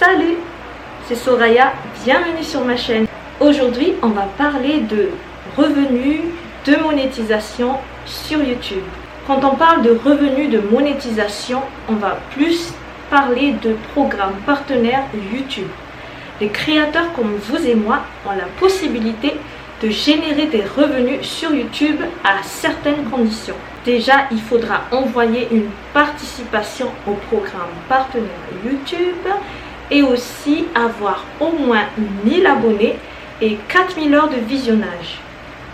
Salut, c'est Soraya, bienvenue sur ma chaîne. Aujourd'hui, on va parler de revenus, de monétisation sur YouTube. Quand on parle de revenus de monétisation, on va plus parler de programmes partenaires YouTube. Les créateurs comme vous et moi ont la possibilité de générer des revenus sur YouTube à certaines conditions. Déjà, il faudra envoyer une participation au programme partenaire YouTube et aussi avoir au moins 1000 abonnés et 4000 heures de visionnage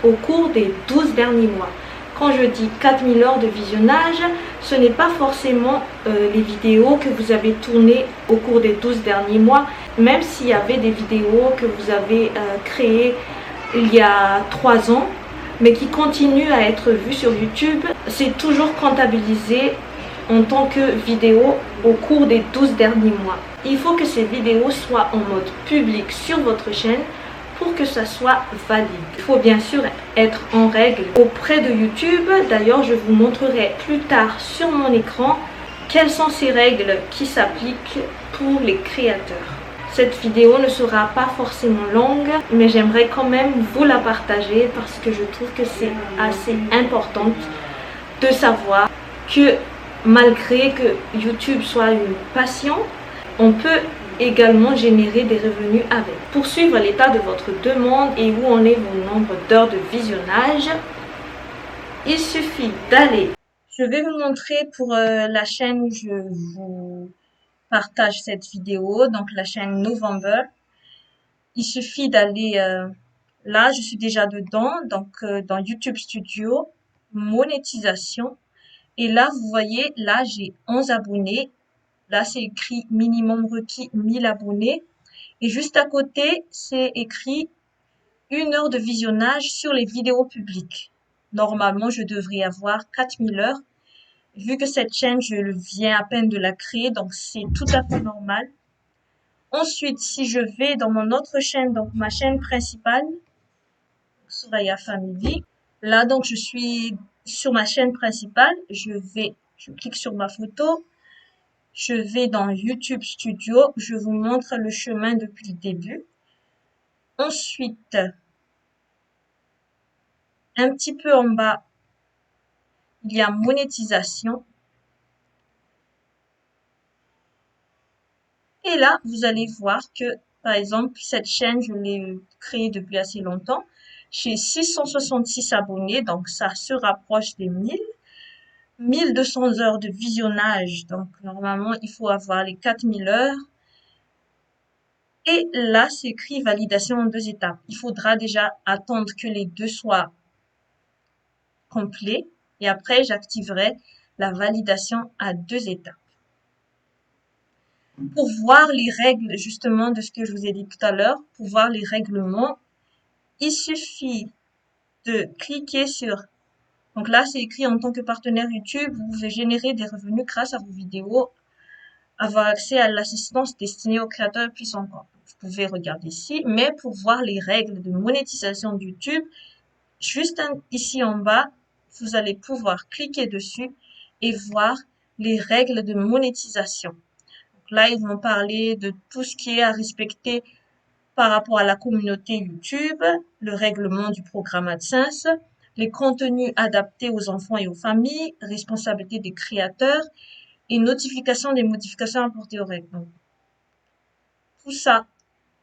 au cours des 12 derniers mois. Quand je dis 4000 heures de visionnage, ce n'est pas forcément les vidéos que vous avez tournées au cours des 12 derniers mois, même s'il y avait des vidéos que vous avez créées il y a 3 ans, mais qui continuent à être vues sur YouTube. C'est toujours comptabilisé en tant que vidéo au cours des 12 derniers mois. Il faut que ces vidéos soient en mode public sur votre chaîne pour que ça soit valide. Il faut bien sûr être en règle auprès de YouTube. D'ailleurs, je vous montrerai plus tard sur mon écran quelles sont ces règles qui s'appliquent pour les créateurs. Cette vidéo ne sera pas forcément longue, mais j'aimerais quand même vous la partager parce que je trouve que c'est assez important de savoir que malgré que YouTube soit une passion, on peut également générer des revenus avec. Pour suivre l'état de votre demande et où en est vos nombre d'heures de visionnage, il suffit d'aller. Je vais vous montrer pour la chaîne où je vous partage cette vidéo, donc la chaîne November. Il suffit d'aller là, je suis déjà dedans, donc dans YouTube Studio, monétisation. Et là, vous voyez, là, j'ai 11 abonnés. Là, c'est écrit minimum requis 1000 abonnés. Et juste à côté, c'est écrit 1 heure de visionnage sur les vidéos publiques. Normalement, je devrais avoir 4000 heures. Vu que cette chaîne, je viens à peine de la créer, donc c'est tout à fait normal. Ensuite, si je vais dans mon autre chaîne, donc ma chaîne principale, Soraya Family, là, donc je suis sur ma chaîne principale, je clique sur ma photo, je vais dans YouTube Studio, je vous montre le chemin depuis le début. Ensuite, un petit peu en bas, il y a monétisation. Et là, vous allez voir que, par exemple, cette chaîne, je l'ai créée depuis assez longtemps. J'ai 666 abonnés, donc ça se rapproche des 1000. 1200 heures de visionnage, donc normalement, il faut avoir les 4000 heures. Et là, c'est écrit validation en 2 étapes. Il faudra déjà attendre que les 2 soient complets. Et après, j'activerai la validation à 2 étapes. Pour voir les règles justement de ce que je vous ai dit tout à l'heure, pour voir les règlements, il suffit de cliquer sur... Donc là, c'est écrit en tant que partenaire YouTube, vous pouvez générer des revenus grâce à vos vidéos, avoir accès à l'assistance destinée aux créateurs plus encore. Vous pouvez regarder ici, mais pour voir les règles de monétisation de YouTube, juste ici en bas, vous allez pouvoir cliquer dessus et voir les règles de monétisation. Là, ils vont parler de tout ce qui est à respecter par rapport à la communauté YouTube, le règlement du programme AdSense, les contenus adaptés aux enfants et aux familles, responsabilité des créateurs et notification des modifications apportées aux règles. Donc, tout ça,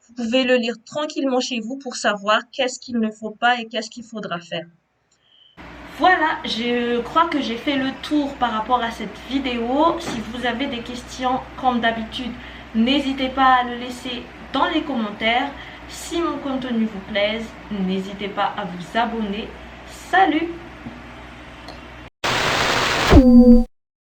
vous pouvez le lire tranquillement chez vous pour savoir qu'est-ce qu'il ne faut pas et qu'est-ce qu'il faudra faire. Voilà, je crois que j'ai fait le tour par rapport à cette vidéo. Si vous avez des questions, comme d'habitude, n'hésitez pas à le laisser dans les commentaires. Si mon contenu vous plaise, n'hésitez pas à vous abonner. Salut!